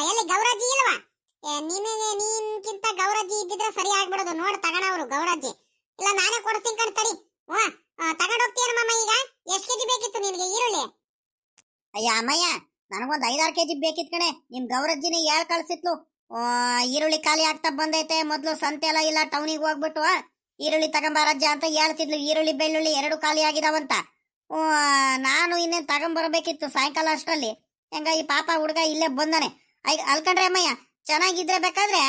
S2: ಎಲ್ಲಿ ಗೌರಜ್ಜಿ ಇಲ್ವಾ? ನೀನ್ಕಿಂತ ಗೌರಜ್ಜಿ ಇದ್ದಿದ್ರೆ ಸರಿ ಆಗ್ಬಿಡೋದು, ನೋಡ್ ತಗೋಣವ್ರು ಗೌರಜ್ಜಿ. ಇಲ್ಲ ನಾನೇ ಕೊಡ್ತೀನಿ ಕಣ್ ತಡಿ. ತಗೊಂಡ್ ಹೋಗ್ತೀಯ ಮಮ್ಮ. ಈಗ ಎಷ್ಟ್ ಕೆಜಿ ಬೇಕಿತ್ತು ನಿನ್ಗೆ ಈರುಳ್ಳಿ?
S1: ಅಯ್ಯ ಅಮ್ಮಯ್ಯ, ನನಗೊಂದ್ 5-6 ಕೆಜಿ ಬೇಕಿತ್ ಕಣೆ. ನಿಮ್ ಗೌರಜ್ಜಿನೇ ಹೇಳ್ ಕಳ್ಸಿತ್ಲು, ಈರುಳ್ಳಿ ಖಾಲಿ ಆಗ್ತಾ ಬಂದೈತೆ, ಮೊದ್ಲು ಸಂತೆ ಎಲ್ಲ ಇಲ್ಲ, ಟೌನಿಗೆ ಹೋಗ್ಬಿಟ್ಟು ಈರುಳ್ಳಿ ತಗೊಂಬಾರಜ್ಜ ಅಂತ ಹೇಳ್ತಿದ್ಲು. ಈರುಳ್ಳಿ ಬೆಳ್ಳುಳ್ಳಿ 2 ಖಾಲಿ ಆಗಿದಾವಂತ. ನಾನು ಇನ್ನೇನ್ ತಗೊಂಬರ್ಬೇಕಿತ್ತು ಸಾಯಂಕಾಲ ಅಷ್ಟರಲ್ಲಿ. ಹೆಂಗ ಈ ಪಾಪ ಹುಡುಗ ಇಲ್ಲೇ ಬಂದಾನೆ. ಅಲ್ಕಂಡ್ರೆ ಅಮ್ಮಯ್ಯ, ಚೆನ್ನಾಗಿದ್ರೆ ಬೇಕಾದ್ರೆ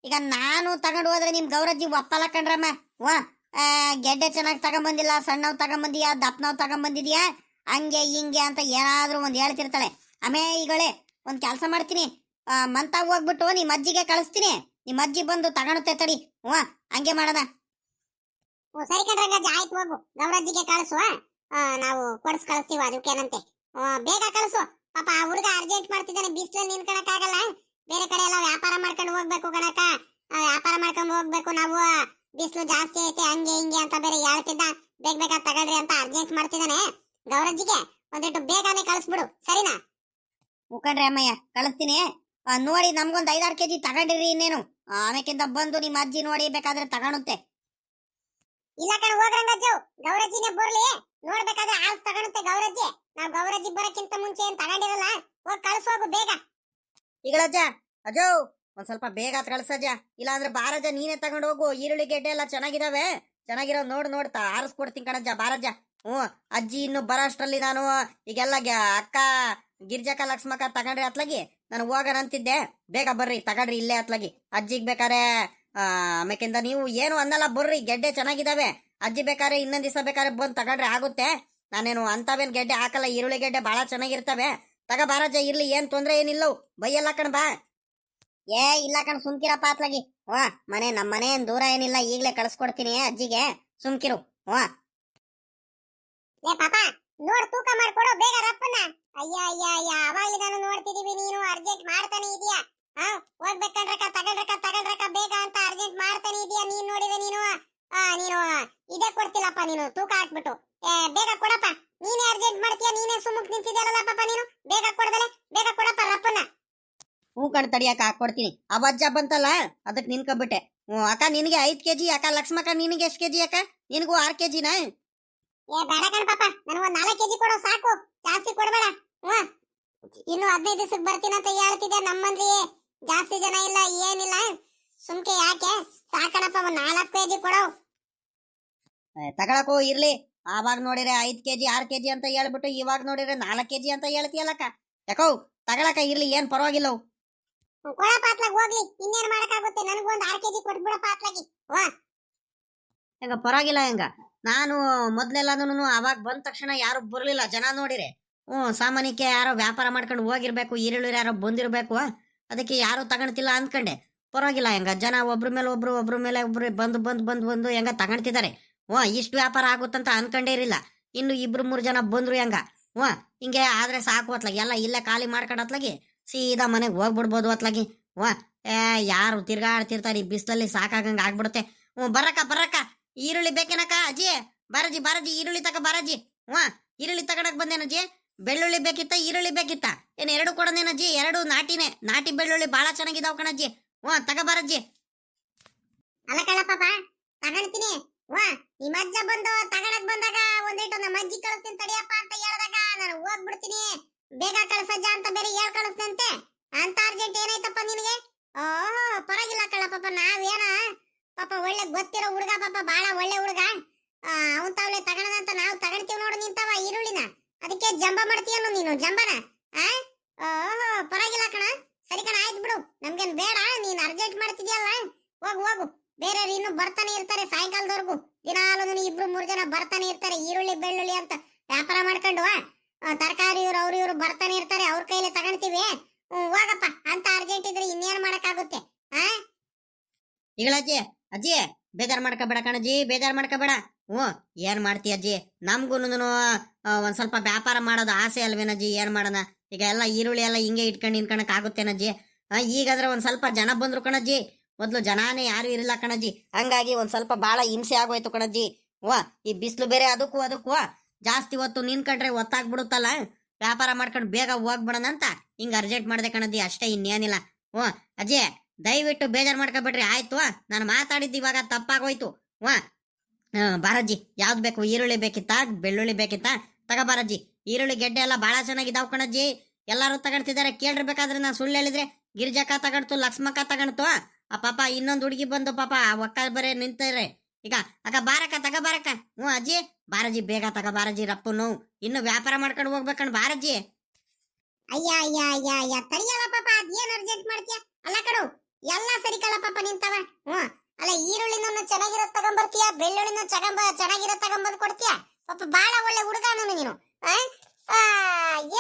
S1: ಈಗ ನಾನು ತಗೊಂಡು ಹೋದ್ರೆ ನಿಮ್ ಗೌರಜ್ಜಿ ಒಪ್ಪಲ್ಲ ಕಣ್ರಮ್ಮ. ಗೆಡ್ಡೆ ಚೆನ್ನಾಗಿ ತಗೊಂಬಂದಿಲ್ಲ, ಸಣ್ಣವ್ ತಗೊಂಬಂದಿಯಾ, ದಪ್ಪನವ್ ತಗೊಂಬಂದಿದ್ಯಾ, ಹಂಗೆ ಹಿಂಗೆ ಅಂತ ಏನಾದ್ರೂ ಒಂದ್ ಹೇಳ್ತಿರ್ತಾಳೆ. ಈಗಳೇ ಒಂದ್ ಕೆಲಸ ಮಾಡ್ತೀನಿ, ಮಂತಾಗ ಹೋಗ್ಬಿಟ್ಟು ನಿಮ್ ಅಜ್ಜಿಗೆ ಕಳಿಸ್ತೀನಿ, ನಿಮ್ ಅಜ್ಜಿ ಬಂದು ತಗೊಳುತ್ತೆ ತಡಿ. ಹಂಗೆ ಮಾಡೋಣ.
S2: ಸರಿ ಕಣ್ರಂಗಜ್ಜ, ಆಯ್ತು, ಹೋಗು, ಗೌರಜ್ಜಿಗೆ ಕಳಿಸುವ, ನಾವು ಕೊಡ್ಸ್ ಕಳಿಸ್ತೀವಿ, ಅದಕ್ಕೇನಂತೆ. ಬೇಗ ಕಳಿಸು ಪಾಪ, ಆ ಹುಡುಗ ಅರ್ಜೆಂಟ್ ಮಾಡ್ತಿದ್ದಾನೆ, ಬಿಸಿಲಲ್ಲಿ ನಿನ್ಕೊಳಕ್ ಆಗಲ್ಲ. ಬೇರೆ ಕಡೆ ಎಲ್ಲ ವ್ಯಾಪಾರ ಮಾಡ್ಕೊಂಡು ಹೋಗ್ಬೇಕು ಕಣಕ, ವ್ಯಾಪಾರ ಮಾಡ್ಕೊಂಡು ಹೋಗ್ಬೇಕು ನಾವು. ಬಿಸಿಲು ಜಾಸ್ತಿ ಐತೆ, ಹಂಗೆ ಹಿಂಗೆ ಅಂತ ಬೇರೆ ಹೇಳ್ತಿದ್ದ. ಬೇಗ ತಗೊಳ್ರಿ ಅಂತ ಅರ್ಜೆಂಟ್ ಮಾಡ್ತಿದ್ದಾನೆ. ಗೌರಜ್ಜಿಗೆ ಒಂದಿಟ್ಟು ಬೇಗನೆ ಕಳಿಸ್ಬಿಡು, ಸರಿನಾ?
S1: ಮುಖಂಡ್ರೆ ಅಮ್ಮಯ್ಯ, ಕಳಿಸ್ತೀನಿ. ನೋಡಿ ನಮ್ಗೊಂದ್ 5-6 ಕೆಜಿ ತಗೊಂಡಿರಿ, ಇನ್ನೇನು ಆಮೇಕಿಂತ ಬಂದು ನಿಮ್ಮ ಅಜ್ಜಿ ನೋಡಿ ಬೇಕಾದ್ರೆ ತಗೊಳುತ್ತೆ.
S2: ಇಲ್ಲ ಕಣ, ಹೋಗ್ರಂಗಜ್ಜು, ಗೌರಜ್ಜಿನೇ ಬರ್ಲಿ, ನೋಡ್ಬೇಕಾದ್ರೆ ಆಲ್ಸ್ ತಗೊಳುತ್ತೆ ಗೌರಜ್ಜಿ. ನಾವ್ ಗೌರಜ್ಜಿ ಬರಕ್ಕಿಂತ ಮುಂಚೆ ಏನ್ ತಗೊಂಡಿರಲ್ಲ, ಹೋಗ್ ಕಳ್ಸೋಗು ಬೇಗ.
S1: ಈಗಳಜ್ಜ, ಅಜೋ ಒಂದ್ ಸ್ವಲ್ಪ ಬೇಗ ಕಳ್ಸಜ್ಜ, ಇಲ್ಲ ಅಂದ್ರೆ ಬಾರಜ್ಜ ನೀನೇ ತಗೊಂಡು ಹೋಗು. ಈರುಳ್ಳಿ ಗೆಡ್ಡೆ ಎಲ್ಲ ಚೆನ್ನಾಗಿದಾವೆ, ಚೆನ್ನಾಗಿರೋ ನೋಡ್ತಾ ಆರಿಸ್ಕೊಡ್ತೀನಿ ಕಣಜ್ಜ, ಬಾರಜ್ಜ. ಅಜ್ಜಿ ಇನ್ನು ಬರೋಷ್ಟ್ರಲ್ಲಿ ನಾನು ಈಗೆಲ್ಲ ಅಕ್ಕ ಗಿರ್ಜಕ್ಕ ಲಕ್ಷ್ಮಕ್ಕ ತಗೊಂಡ್ರಿ ಅತ್ಲಾಗಿ ನಾನು ಹೋಗೋಣ ಅಂತಿದ್ದೆ. ಬೇಗ ಬರ್ರಿ ತಗೊಂಡ್ರಿ ಇಲ್ಲೇ ಅತ್ಲಾಗಿ. ಅಜ್ಜಿಗ್ ಬೇಕಾರೆ ಆಮೇಕಿಂದ ನೀವು ಏನು ಅನ್ನಲ್ಲ, ಬರ್ರಿ, ಗೆಡ್ಡೆ ಚೆನ್ನಾಗಿದಾವೆ. ಅಜ್ಜಿ ಬೇಕಾರೆ ಇನ್ನೊಂದ್ ದಿವಸ ಬೇಕಾರೆ ಬಂದ್ ತಗೊಂಡ್ರೆ ಆಗುತ್ತೆ. ನಾನೇನು ಅಂತವೇನ್ ಗೆಡ್ಡೆ ಹಾಕಲ್ಲ, ಈರುಳ್ಳಿ ಗೆಡ್ಡೆ ಬಹಳ ಚೆನ್ನಾಗಿರ್ತವೆ. ತಗ ಬಾರಜ್ಜ, ಇರ್ಲಿ, ಏನ್ ತೊಂದ್ರೆ ಏನಿಲ್ಲವು, ಬೈಯಲ್ಲ ಕಣ್ ಬಾ. ಏ ಇಲ್ಲ ಕಣ್, ಸುಮ್ಕಿರಪ್ಪ ಅತ್ಲಾಗಿ. ವಾ ಮನೆ, ನಮ್ಮ ಮನೆ ಏನ್ ದೂರ ಏನಿಲ್ಲ, ಈಗ್ಲೇ ಕಳ್ಸ್ಕೊಡ್ತೀನಿ ಅಜ್ಜಿಗೆ, ಸುಮ್ಕಿರು. ವಾ
S2: ಲೇ ಪಾಪ, ನೋಡ್ ತೂಕ ಮಾಡ್ಕೊಡು ಬೇಗ ರಪ್ಪನ್ನ. ಅಯ್ಯ ಅಯ್ಯ ಅಯ್ಯ, ಅವಾಗ್ಲಿ ನಾನು ನೋಡ್ತಿದೀವಿ, ನೀನು ಅರ್ಜೆಂಟ್ ಮಾಡ್ತಾನೆ ಇದೀಯಾ. ಹಾ, ಹೋಗ್ಬೇಕಂಡ್ರಕ್ಕ ತಗಳ್ರಕ್ಕ ಬೇಗ ಅಂತ ಅರ್ಜೆಂಟ್ ಮಾಡ್ತಾನೆ ಇದೀಯಾ. ನೀನ್ ನೋಡಿದ್ರೆ ನೀನು ನೀನು ಇದೇ ಕೊಡ್ತಿಲ್ಲಪ್ಪ, ನೀನು ತೂಕ ಹಾಕ್ಬಿಟ್ಟು. ಬೇಗ ಕೊಡಪ್ಪ, ನೀನೇ ಅರ್ಜೆಂಟ್ ಮಾಡ್ತೀಯ, ನೀನೇ ಸುಮ್ಮಕ್ ನಿಂತಿದ್ಯಲ್ಲ ಪಾಪ ನೀನು. ಬೇಗ ಕೊಡದಲೆ, ಬೇಗ ಕೊಡಪ್ಪ ರಪ್ಪನ್ನ.
S1: ಹೂ ಕಣ್, ತಡಿಯಕ್ಕ ಹಾಕೊಡ್ತೀನಿ. ಅವಜ್ಜ ಬಂತಲ್ಲ ಅದಕ್ಕೆ ನಿನ್ಕೊಬಿಟ್ಟೆ. ಅಕ್ಕ ನಿನಗೆ 5 ಕೆಜಿ ಅಕ್ಕ. ಲಕ್ಷ್ಮಕ್ಕ ನಿನಗೆ ಎಷ್ಟು ಕೆಜಿ ಅಕ್ಕ? ನಿನಗೂ 6 ಕೆಜಿನಾ?
S2: ಏ ಬೇಡ ಕಣ್ ಪಾಪ, ನನಗೊಂದ್ 4 ಕೆಜಿ ಕೊಡು ಸಾಕು, ಜಾಸ್ತಿ ಕೊಡ್ಬೇಡ. ಇನ್ನು 15 ದಿವಸಕ್ಕೆ ಬರ್ತೀನಂತ ಹೇಳ್ತಿದ್ದೆ. ನಮ್ಮಲ್ಲಿ ಜಾಸ್ತಿ ಜನ ಇಲ್ಲ, ಏನಿಲ್ಲ, ಸುಮ್ಕೆ ಯಾಕೆ, ಸಾಕಣಪ್ಪ, ಒಂದ್ 4 ಕೆಜಿ ಕೊಡು.
S1: ತಗೊಳಕೋ ಇರ್ಲಿ. ಆವಾಗ ನೋಡಿದ್ರೆ 5 ಕೆಜಿ 6 ಕೆಜಿ ಅಂತ ಹೇಳ್ಬಿಟ್ಟು ಇವಾಗ ನೋಡಿದ್ರೆ 4 ಕೆಜಿ ಅಂತ ಹೇಳ್ತೀಯಲ್ಲಕ್ಕ. ಯಾಕೋ ತಗೊಳಕ ಇರ್ಲಿ, ಏನ್ ಪರವಾಗಿಲ್ಲ.
S2: ಕೊಡಪ್ಪ ಅತ್ಲಾಗ, ಹೋಗ್ಲಿ, ಇನ್ನೇನ್ ಮಾಡಕ್ಕಾಗುತ್ತೆ. ನನಗೊಂದ್ 6 ಕೆಜಿ ಕೊಟ್ಬಿಡಪ್ಪ ಅತ್ಲಾಗಿ.
S1: ಹೆಂಗ ಪರವಾಗಿಲ್ಲ ಹೆಂಗ. ನಾನು ಮೊದ್ಲೆಲ್ಲಾನು ಅವಾಗ ಬಂದ ತಕ್ಷಣ ಯಾರು ಬರ್ಲಿಲ್ಲ ಜನ ನೋಡಿರೆ. ಸಾಮಾನ್ಯಕ್ಕೆ ಯಾರೋ ವ್ಯಾಪಾರ ಮಾಡ್ಕೊಂಡು ಹೋಗಿರ್ಬೇಕು, ಈರುಳ್ಳಿ ಯಾರೋ ಬಂದಿರ್ಬೇಕು, ಅದಕ್ಕೆ ಯಾರು ತಗೊಳ್ತಿಲ್ಲ ಅನ್ಕಂಡೆ. ಪರವಾಗಿಲ್ಲ ಹೆಂಗ, ಜನ ಒಬ್ರ ಮೇಲೆ ಒಬ್ರು ಬಂದು ಹೆಂಗ ತಗೊಳ್ತಿದ್ದಾರೆ. ಇಷ್ಟು ವ್ಯಾಪಾರ ಆಗುತ್ತಂತ ಅನ್ಕೊಂಡೇ ಇರಲಿಲ್ಲ. ಇನ್ನು 2-3 ಜನ ಬಂದ್ರು ಹೆಂಗ. ಹಿಂಗೆ ಆದ್ರೆ ಸಾಕು ಅತ್ಲಾಗಿ, ಎಲ್ಲ ಇಲ್ಲೇ ಖಾಲಿ ಮಾಡ್ಕೊಂಡತ್ಲಾಗಿ ಸೀದಾ ಮನೆಗೆ ಹೋಗ್ಬಿಡ್ಬೋದು ಅತ್ಲಾಗಿ. ಯಾರು ತಿರ್ಗಾಡ್ತಿರ್ತಾರೆ ಈ ಬಿಸಿಲಲ್ಲಿ, ಸಾಕಾಗಂಗ ಆಗ್ಬಿಡುತ್ತೆ. ಬರಕ್ಕ ಈರುಳ್ಳಿ ಬೇಕೇನಕ್ಕ? ಅಜ್ಜಿ ಬಾರಜಿ ಈರುಳ್ಳಿ ತಕ ಬಾರಜಿ. ಈರುಳ್ಳಿ ತಗೊಳಕ್ ಬಂದೇನಜ್ಜಿ. ಬೆಳ್ಳುಳ್ಳಿ ಬೇಕಿತ್ತ, ಈರುಳ್ಳಿ ಬೇಕಿತ್ತ? ಏನ್ 2 ಕೊಡನೇನಜ್ಜಿ? 2 ನಾಟಿನೇ, ನಾಟಿ ಬೆಳ್ಳುಳ್ಳಿ ಬಹಳ ಚೆನ್ನಾಗಿದಾವ್ ಕಣಜ್ಜಿ. ತಗ ಬಾರಜ್ಜಿ.
S2: ಅಲ್ಲ ಕಳ್ಳ ಪಾಪ, ತಗೊಳ್ತೀನಿ. ನಿಮ್ಮ ಅಜ್ಜ ಬಂದು ತಗೊಳಕ್ ಬಂದಾಗ ಒಂದಿಟ್ಟು ನಮ್ಮ ಅಜ್ಜಿ ಕಳಿಸ್ತೀನಿ ತಡಿಯಪ್ಪ ಅಂತ ಹೇಳಿದಾಗ ನಾನು ಹೋಗ್ಬಿಡ್ತೀನಿ. ಬೇಗ ಕಳ್ಸಜ್ಜ ಅಂತ ಬೇರೆ ಕಳಿಸ್ತಂತೆ. ಅಂತ ಅರ್ಜೆಂಟ್ ಏನಾಯ್ತಪ್ಪ ನಿನಗೆ? ಪರವಾಗಿಲ್ಲ ಕಳ್ಳ ಪಾಪ, ನಾವೇನ ಪಾಪ ಒಳ್ಳೆ ಗೊತ್ತಿರೋ ಹುಡುಗ ಪಾಪ, ಬಹಳ ಒಳ್ಳೆ ಹುಡುಗ. ಅವನ್ ತಾವ್ಲೆ ತಗೊಳದಂತ ನಾವು ತಗೊಳ್ತೀವಿ ನೋಡು ನಿಂತವ ಈರುಳ್ಳಿನ. ಅದಕ್ಕೆ ಜಂಬ ಮಾಡ್ತೀಯನು ನೀನು, ಜಂಬನ. ಪರವಾಗಿಲ್ಲ ಕಣ, ಸರಿ ಕಣ, ಆಯ್ತು ಬಿಡು, ನಮ್ಗೇನ್ ಬೇಡ. ನೀನ್ ಅರ್ಜೆಂಟ್ ಮಾಡ್ತಿದ್ಯಲ್ಲ, ಹೋಗು. ಬೇರೆ ಇನ್ನು ಬರ್ತಾನೆ ಇರ್ತಾರೆ ಸಾಯಂಕಾಲದವರೆಗೂ. ದಿನಾಲು 2-3 ಜನ ಬರ್ತಾನೆ ಇರ್ತಾರೆ, ಈರುಳ್ಳಿ ಬೆಳ್ಳುಳ್ಳಿ ಅಂತ ವ್ಯಾಪಾರ ಮಾಡ್ಕೊಂಡು. ತರಕಾರಿ ಇವ್ರು ಬರ್ತಾನೆ ಇರ್ತಾರೆ, ಅವ್ರ ಕೈಲಿ ತಗೊಳ್ತೀವಿ. ಹೋಗಪ್ಪ, ಅಂತ ಅರ್ಜೆಂಟ್ ಇದ್ರೆ ಇನ್ನೇನ್ ಮಾಡಕ್ಕಾಗುತ್ತೆ.
S1: ಈಗಳಜ್ಜಿ, ಅಜ್ಜಿ ಬೇಜಾರ್ ಮಾಡ್ಕೋಬೇಡ ಕಣಜ್ಜಿ, ಬೇಜಾರ್ ಮಾಡ್ಕೋಬೇಡ. ಏನ್ ಮಾಡ್ತೀಯ ಅಜ್ಜಿ, ನಮ್ಗೂನು ಒಂದ್ ಸ್ವಲ್ಪ ವ್ಯಾಪಾರ ಮಾಡೋದು ಆಸೆ ಅಲ್ವೇನಜ್ಜಿ, ಏನ್ ಮಾಡೋಣ. ಈಗ ಎಲ್ಲ ಈರುಳ್ಳಿ ಎಲ್ಲ ಹಿಂಗೆ ಇಟ್ಕೊಂಡು ನಿನ್ಕಣಕ್ ಆಗುತ್ತೇನಜ್ಜಿ. ಈಗಾದ್ರೆ ಒಂದ್ ಸ್ವಲ್ಪ ಜನ ಬಂದ್ರು ಕಣಜ್ಜಿ. ಮೊದ್ಲು ಜನಾನೇ ಯಾರು ಇರಲಿಲ್ಲ ಕಣಜ್ಜಿ, ಹಂಗಾಗಿ ಒಂದ್ ಸ್ವಲ್ಪ ಬಹಳ ಹಿಂಸೆ ಆಗೋಯ್ತು ಕಣಜ್ಜಿ. ಈ ಬಿಸಿಲು ಬೇರೆ, ಅದಕ್ಕೂ ಜಾಸ್ತಿ ಹೊತ್ತು ನಿನ್ಕಂಡ್ರೆ ಒತ್ತಾಗ್ಬಿಡುತ್ತಲ್ಲ. ವ್ಯಾಪಾರ ಮಾಡ್ಕೊಂಡು ಬೇಗ ಹೋಗ್ಬಿಡೋಣ ಅಂತ ಹಿಂಗ ಅರ್ಜೆಂಟ್ ಮಾಡ್ದೆ ಕಣಜ್ಜಿ, ಅಷ್ಟೇ, ಇನ್ನೇನಿಲ್ಲ. ಅಜ್ಜಿ ದಯವಿಟ್ಟು ಬೇಜಾರ್ ಮಾಡ್ಕೊಬೇಡ್ರಿ, ಆಯ್ತು. ನಾನು ಮಾತಾಡಿದ್ದು ಇವಾಗ ತಪ್ಪಾಗೋಯ್ತು. ಬಾರಜ್ಜಿ, ಯಾವ್ದು ಬೇಕು? ಈರುಳ್ಳಿ ಬೇಕಿತ್ತಾ, ಬೆಳ್ಳುಳ್ಳಿ ಬೇಕಿತ್ತಾ? ಬಾರಜ್ಜಿ, ಈರುಳ್ಳಿ ಗೆಡ್ಡೆ ಎಲ್ಲ ಬಹಳ ಚೆನ್ನಾಗಿದಾವ್ ಕಣಜ್ಜಿ. ಎಲ್ಲಾರು ತಗೊಳ್ತಿದ್ದಾರೆ, ಕೇಳ್ರಿಬೇಕಾದ್ರೆ ನಾನು ಸುಳ್ಳು ಹೇಳಿದ್ರೆ ಗಿರ್ಜಕ್ಕ ತಗೊಂಡ್ತು, ಲಕ್ಷ್ಮಕ್ಕ ತಗೊಂಡ್ತು. ಆ ಪಾಪ ಇನ್ನೊಂದು ಹುಡುಗಿ ಬಂದು ಪಾಪ ಒಕ್ಕ ಬರೇ ನಿಂತಾರೆ. ಈಗ ಅಕ್ಕ ಬಾರಕ್ಕ ಬಾರಕ್ಕ. ಅಜ್ಜಿ ಬಾರಜ್ಜಿ, ಬೇಗ ಬಾರಜ್ಜಿ, ರಪ್ಪನು ಇನ್ನು ವ್ಯಾಪಾರ ಮಾಡ್ಕೊಂಡು ಹೋಗ್ಬೇಕಂಡ್ ಬಾರಜ್ಜಿ.
S2: ಅಯ್ಯ ತಡಿಯಲ್ಲ ಪಾಪ, ಅದೇನ್ ಅರ್ಜೆಂಟ್ ಮಾಡ್ತೀಯ? ಅಲ್ಲ ಕಡು, ಎಲ್ಲ ಸರಿ ಕಳ್ಳ ಪಾಪ ನಿಂತವ. ಅಲ್ಲ, ಈರುಳ್ಳಿನ ಚೆನ್ನಾಗಿರೋದ್ ತಗೊಂಬರ್ತೀಯ, ಬೆಳ್ಳುಳ್ಳಿನ ಚೆನ್ನಾಗಿರೋದ್ ತಗೊಂಬಂದ್ ಕೊಡ್ತೀಯ. ಪಾಪ ಬಾಳ ಒಳ್ಳೆ ಹುಡುಗ ನೀನು.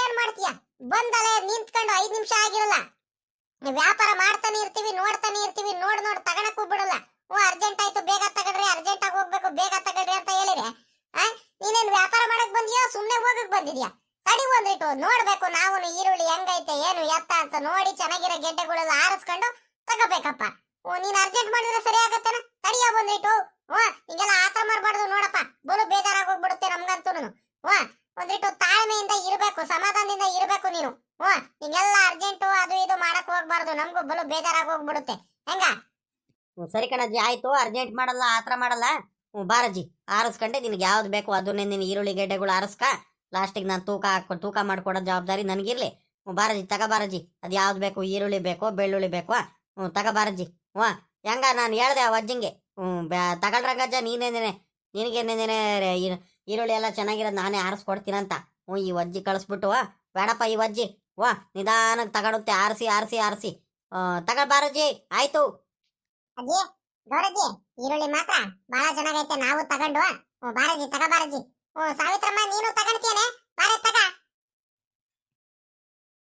S2: ಏನ್ ಮಾಡ್ತೀಯ? ಬಂದಲೆ ನಿಂತ್ಕೊಂಡು 5 ನಿಮಿಷ ಆಗಿರಲ್ಲ, ವ್ಯಾಪಾರ ಮಾಡ್ತಾನೆ ಇರ್ತೀವಿ, ನೋಡ್ತಾನೆ ಇರ್ತೀವಿ, ನೋಡ್ ತಗೊಳಕ್ ಹೋಗ್ಬಿಡಲ್ಲ. ಅರ್ಜೆಂಟ್ ಆಯ್ತು, ಬೇಗ ತಗೊಳ್ರಿ, ಅರ್ಜೆಂಟ್ ಆಗಿ ಹೋಗ್ಬೇಕು, ಬೇಗ ತಗೊಳ್ರಿ ಅಂತ ಹೇಳಿದ್ರೆ ನೀನೇನ್ ವ್ಯಾಪಾರ ಮಾಡಕ್ ಬಂದಿಯೋ ಸುಮ್ನೆ ಹೋಗಕ್ ಬಂದಿದ್ಯಾ? ತಡಿ ಒಂದಿಟ್ಟು ನೋಡ್ಬೇಕು ನಾವು ಈರುಳ್ಳಿ ಹೆಂಗೈತೆ ಏನು ಎತ್ತ ಅಂತ ನೋಡಿ ಚೆನ್ನಾಗಿರೋ ಗೆಡ್ಡೆಗಳೆಲ್ಲ ಆರಿಸ್ಕೊಂಡು ತಗೋಬೇಕಪ್ಪ. ನೀನ್ ಅರ್ಜೆಂಟ್ ಮಾಡಿದ್ರೆ ಸರಿ ಆಗತ್ತೇನ? ತಡಿಯ ಒಂದಿಟ್ಟು. ಹಿಂಗೆಲ್ಲ ಆತರ ಮಾಡ್ಬಾರ್ದು ನೋಡಪ್ಪ, ಬಲು ಬೇಜಾರಾಗಿ ಹೋಗ್ಬಿಡುತ್ತೆ ನಮ್ಗಂತೂ. ಒಂದಿಟ್ಟು ತಾಳ್ಮೆಯಿಂದ ಇರ್ಬೇಕು, ಸಮಾಧಾನದಿಂದ ಇರ್ಬೇಕು ನೀನು. ಹಿಂಗೆಲ್ಲ ಅರ್ಜೆಂಟು ಅದು ಇದು ಮಾಡಕ್ ಹೋಗ್ಬಾರ್ದು, ನಮ್ಗೂ ಬಲು ಬೇಜಾರಾಗಿ ಹೋಗ್ಬಿಡುತ್ತೆ. ಹೆಂಗ?
S1: ಸರಿ ಕಣಜ್ಜಿ, ಆಯ್ತು, ಅರ್ಜೆಂಟ್ ಮಾಡಲ್ಲ, ಆತರ ಮಾಡಲ್ಲ. ಬಾರಜ್ಜಿ, ಆರಿಸ್ಕೊಂಡೆ ನಿನ್ಗೆ ಯಾವ್ದು ಬೇಕು ಅದನ್ನೇ ನೀನು ಈರುಳ್ಳಿ ಗೆಡ್ಡೆಗಳು ಆರಿಸ್ಕ. ಲಾಸ್ಟಿಗೆ ನಾನು ತೂಕ ಮಾಡ್ಕೊಡೋ ಜವಾಬ್ದಾರಿ ನನಗಿರ್ಲಿ. ಬಾರಜ್ಜಿ, ಬಾರಜ್ಜಿ, ಅದು ಯಾವ್ದು ಬೇಕು? ಈರುಳ್ಳಿ ಬೇಕೋ ಬೆಳ್ಳುಳ್ಳಿ ಬೇಕೋ? ಬಾರಜ್ಜಿ. ಹೆಂಗ ನಾನು ಹೇಳ್ದೆ ಆ ಅಜ್ಜಿಂಗೆ, ತಗೊಳ್ರಂಗಜ್ಜ, ನಿನಗೇನೇನೆ ಈರುಳ್ಳಿ ಎಲ್ಲ ಚೆನ್ನಾಗಿರೋದು ನಾನೇ ಆರಿಸ್ಕೊಡ್ತೀನಂತ. ಈ ಅಜ್ಜಿ ಕಳಿಸ್ಬಿಟ್ಟು, ಬೇಡಪ್ಪ ಈ ಅಜ್ಜಿ, ನಿಧಾನಕ್ಕೆ ತಗೊಳುತ್ತೆ, ಆರಿಸಿ. ಬಾರಜ್ಜಿ, ಆಯ್ತು.
S2: ಅಜ್ಜಿ, ಗೌರಜ್ಜಿ, ಈರುಳ್ಳಿ ಮಾತ್ರ ಬಹಳ ಚೆನ್ನಾಗೈತೆ, ನಾವು ತಗೊಂಡು. ಬಾರಜ್ಜಿ, ಬಾರಜ್ಜಿ. ಸಾವಿತ್ರಮ್ಮ ನೀನು ತಗ